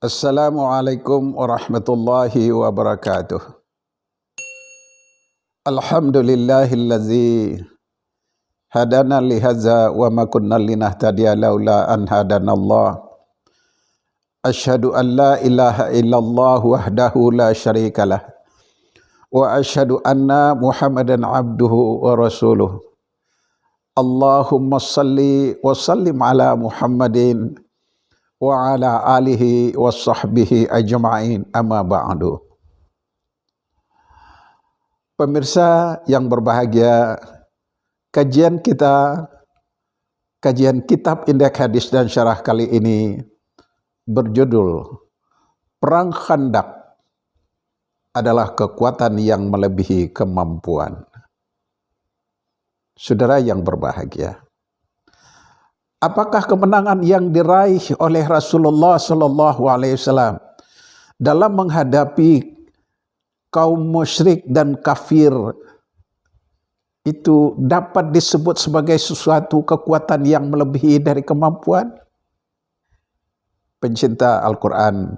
Assalamualaikum warahmatullahi wabarakatuh. Alhamdulillahillazi hadana lihaza wa ma kunna linahtadiya laula an hadanallah. Asyhadu an la ilaha illallah wahdahu la syarikalah. Wa asyhadu anna Muhammadan abduhu wa rasuluh. Allahumma salli wa sallim ala Muhammadin wa ala alihi wa sahbihi ajma'in, amma ba'du. Pemirsa yang berbahagia, kajian kitab Indeks Hadis dan Syarah kali ini berjudul Perang Khandaq adalah kekuatan yang melebihi kemampuan. Saudara yang berbahagia, apakah kemenangan yang diraih oleh Rasulullah SAW dalam menghadapi kaum musyrik dan kafir itu dapat disebut sebagai sesuatu kekuatan yang melebihi dari kemampuan? Pencinta Al-Quran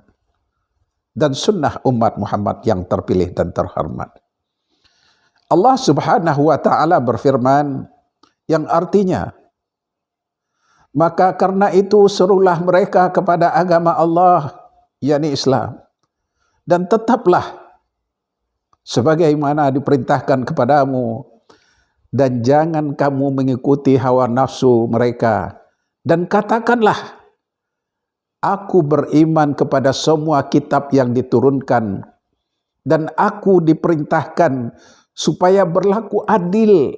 dan sunnah umat Muhammad yang terpilih dan terhormat, Allah Subhanahu wa ta'ala berfirman yang artinya, maka karena itu serulah mereka kepada agama Allah, yakni Islam, dan tetaplah sebagaimana diperintahkan kepadamu, dan jangan kamu mengikuti hawa nafsu mereka, dan katakanlah, aku beriman kepada semua kitab yang diturunkan, dan aku diperintahkan supaya berlaku adil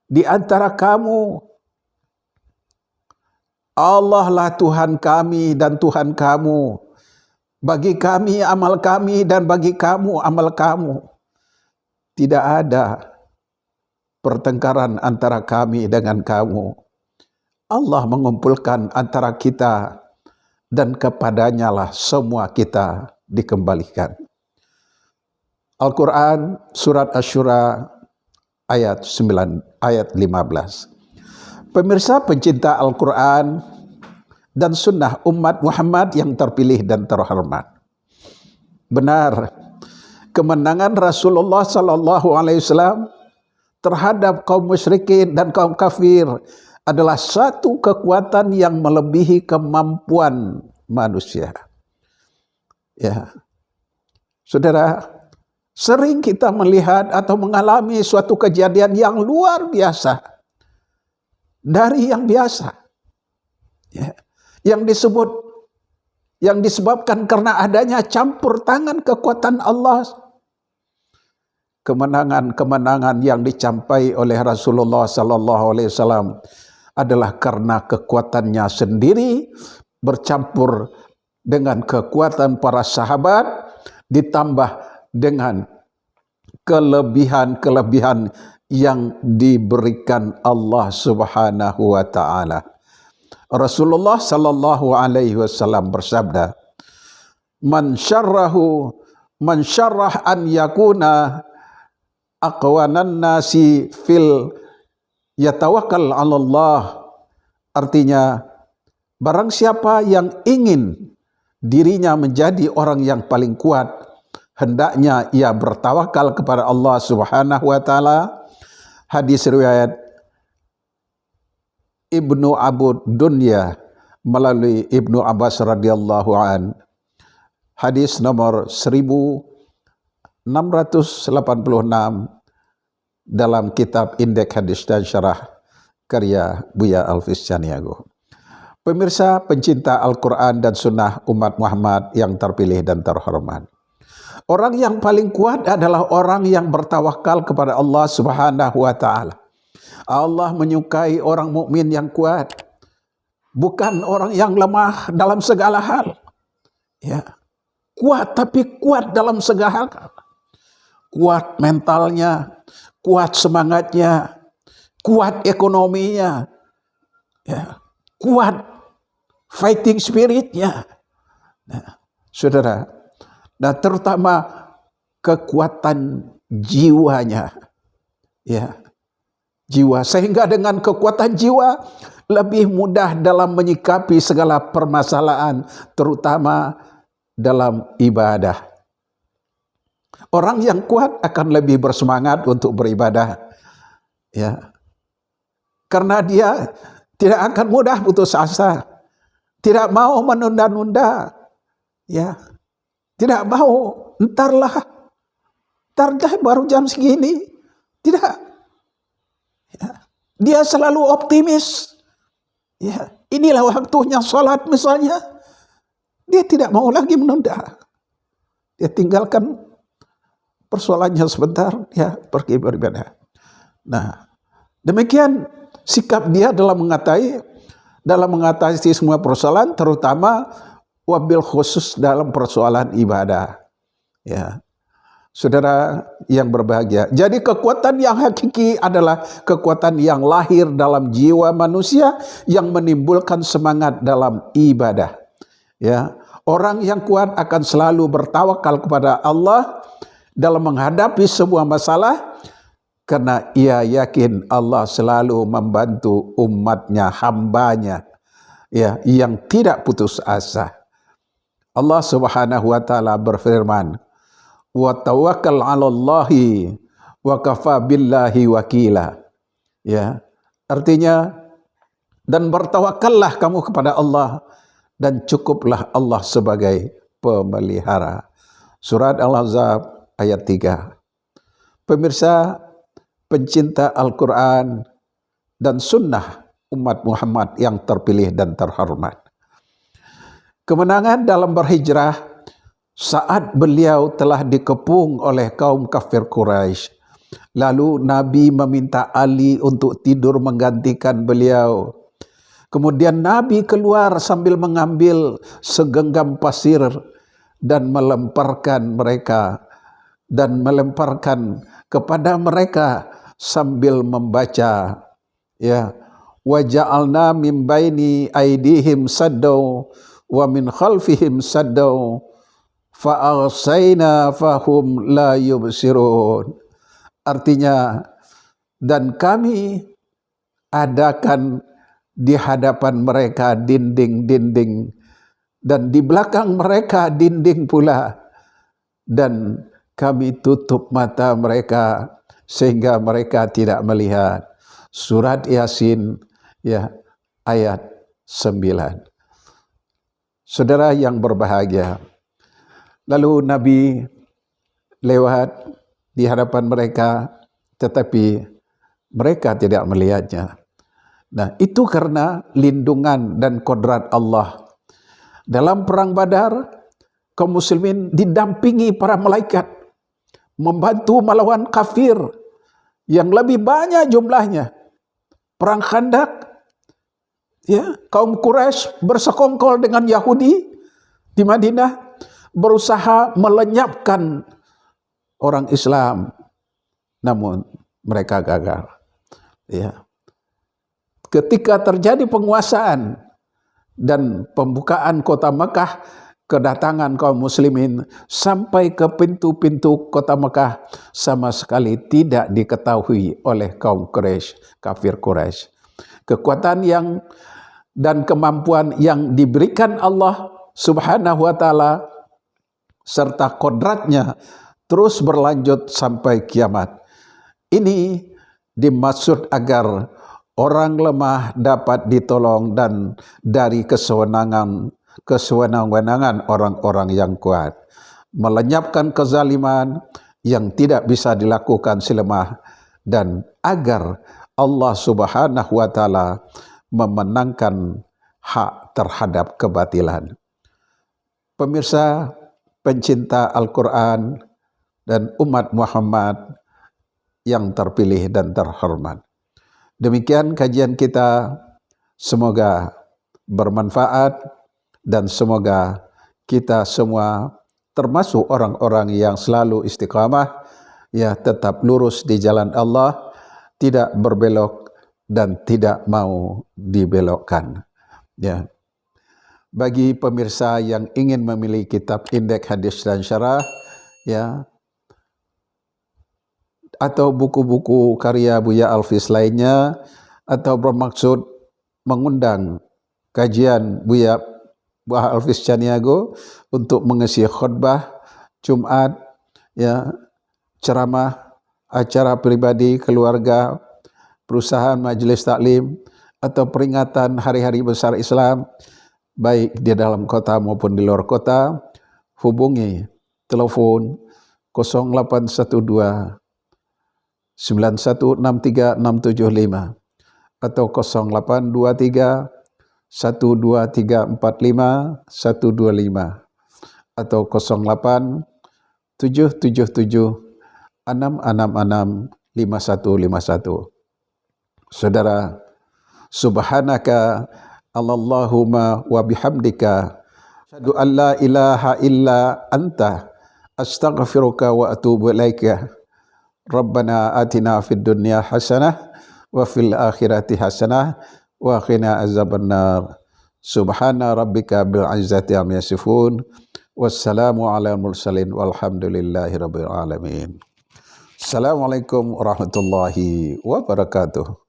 di antara kamu. Allah lah Tuhan kami dan Tuhan kamu. Bagi kami amal kami dan bagi kamu amal kamu. Tidak ada pertengkaran antara kami dengan kamu. Allah mengumpulkan antara kita dan kepadanya lah semua kita dikembalikan. Al-Quran Surat Asy-Syura ayat 15. Pemirsa pencinta Al-Quran dan sunnah umat Muhammad yang terpilih dan terhormat, benar, kemenangan Rasulullah SAW terhadap kaum musyrikin dan kaum kafir adalah satu kekuatan yang melebihi kemampuan manusia. Ya, saudara, sering kita melihat atau mengalami suatu kejadian yang luar biasa dari yang biasa, ya, yang disebabkan karena adanya campur tangan kekuatan Allah. Kemenangan-kemenangan yang dicapai oleh Rasulullah SAW adalah karena kekuatannya sendiri bercampur dengan kekuatan para sahabat, ditambah dengan kelebihan-kelebihan yang diberikan Allah Subhanahu wa ta'ala. Rasulullah sallallahu alaihi wasallam bersabda, Man syarrah an yakuna aqwanan nasi fil yatawakkal 'ala Allah. Artinya, barang siapa yang ingin dirinya menjadi orang yang paling kuat, hendaknya ia bertawakal kepada Allah Subhanahu wa ta'ala. Hadis riwayat Ibnu Abu Dunya melalui Ibnu Abbas radhiyallahu an. Hadis nomor 1686 dalam kitab Indeks Hadis dan Syarah karya Buya Alfis Caniago. Pemirsa pencinta Al-Quran dan sunnah umat Muhammad yang terpilih dan terhormat, orang yang paling kuat adalah orang yang bertawakal kepada Allah Subhanahu wa ta'ala. Allah menyukai orang mukmin yang kuat, bukan orang yang lemah dalam segala hal. Ya, kuat tapi kuat dalam segala hal. Kuat mentalnya, kuat semangatnya, kuat ekonominya, ya, kuat fighting spiritnya. Nah, saudara, dan terutama kekuatan jiwanya, ya, jiwa, sehingga dengan kekuatan jiwa lebih mudah dalam menyikapi segala permasalahan, terutama dalam ibadah. Orang yang kuat akan lebih bersemangat untuk beribadah, ya, karena dia tidak akan mudah putus asa, tidak mau menunda-nunda, ya, tidak mau ntar dah baru jam segini, tidak, ya. Dia selalu optimis, ya, inilah waktunya sholat misalnya, dia tidak mau lagi menunda, dia tinggalkan persoalannya sebentar, dia pergi beribadah. Nah, demikian sikap dia dalam mengatasi semua persoalan, terutama wabil khusus dalam persoalan ibadah. Ya, saudara yang berbahagia. Jadi kekuatan yang hakiki adalah kekuatan yang lahir dalam jiwa manusia yang menimbulkan semangat dalam ibadah. Ya, orang yang kuat akan selalu bertawakal kepada Allah dalam menghadapi sebuah masalah, karena ia yakin Allah selalu membantu umatnya, hambanya, ya, yang tidak putus asa. Allah Subhanahu wa taala berfirman, "Wa tawakkal 'alallahi wa kafa billahi wakila." Ya, artinya, dan bertawakallah kamu kepada Allah dan cukuplah Allah sebagai pemelihara. Surat Al-Ahzab ayat 3. Pemirsa pencinta Al-Quran dan sunnah umat Muhammad yang terpilih dan terhormat, kemenangan dalam berhijrah saat beliau telah dikepung oleh kaum kafir Quraisy. Lalu Nabi meminta Ali untuk tidur menggantikan beliau. Kemudian Nabi keluar sambil mengambil segenggam pasir dan melemparkan kepada mereka sambil membaca, ya, wa ja'alna min baini aidihim saddaw wa min khalfihim saddaw fa aghsayna fahum la yubsirun. Artinya, dan kami adakan di hadapan mereka dinding-dinding, dan di belakang mereka dinding pula, dan kami tutup mata mereka sehingga mereka tidak melihat. Surat Yasin, ya, ayat 9. Saudara yang berbahagia, lalu Nabi lewat di hadapan mereka, tetapi mereka tidak melihatnya. Nah, itu karena lindungan dan kodrat Allah. Dalam perang Badar, kaum muslimin didampingi para malaikat membantu melawan kafir yang lebih banyak jumlahnya. Perang Khandak, ya, kaum Quraisy bersekongkol dengan Yahudi di Madinah, berusaha melenyapkan orang Islam, namun mereka gagal. Ya. Ketika terjadi penguasaan dan pembukaan kota Mekah, kedatangan kaum muslimin sampai ke pintu-pintu kota Mekah sama sekali tidak diketahui oleh kaum Quraisy, kafir Quraisy. Kekuatan dan kemampuan yang diberikan Allah Subhanahu wa taala serta kodratnya terus berlanjut sampai kiamat. Ini dimaksud agar orang lemah dapat ditolong dan dari kesewenangan orang-orang yang kuat, melenyapkan kezaliman yang tidak bisa dilakukan si lemah, dan agar Allah Subhanahu wa taala memenangkan hak terhadap kebatilan. Pemirsa pencinta Al-Quran dan umat Muhammad yang terpilih dan terhormat, demikian kajian kita, semoga bermanfaat dan semoga kita semua termasuk orang-orang yang selalu istiqamah, ya, tetap lurus di jalan Allah, tidak berbelok dan tidak mau dibelokkan. Ya. Bagi pemirsa yang ingin memilih kitab Indeks Hadis dan Syarah, ya, atau buku-buku karya Buya Alfiz lainnya, atau bermaksud mengundang kajian Buya Buah Alfiz Caniago untuk mengisi khutbah Jumat, ya, ceramah, acara pribadi, keluarga, perusahaan, majelis taklim, atau peringatan hari-hari besar Islam, baik di dalam kota maupun di luar kota, hubungi telepon 0812 9163675 atau 0823 12345 atau 08 777 666 5151. Saudara, subhanaka Allahumma wa bihamdika asyhadu an la ilaha illa anta astaghfiruka wa atubu ilaika. Rabbana atina fid dunya hasanah wa fil akhirati hasanah wa qina azabannar. Subhana rabbika bil izzati amma yasifun. Wassalamu ala mursalin walhamdulillahi rabbil alamin. Assalamualaikum warahmatullahi wabarakatuh.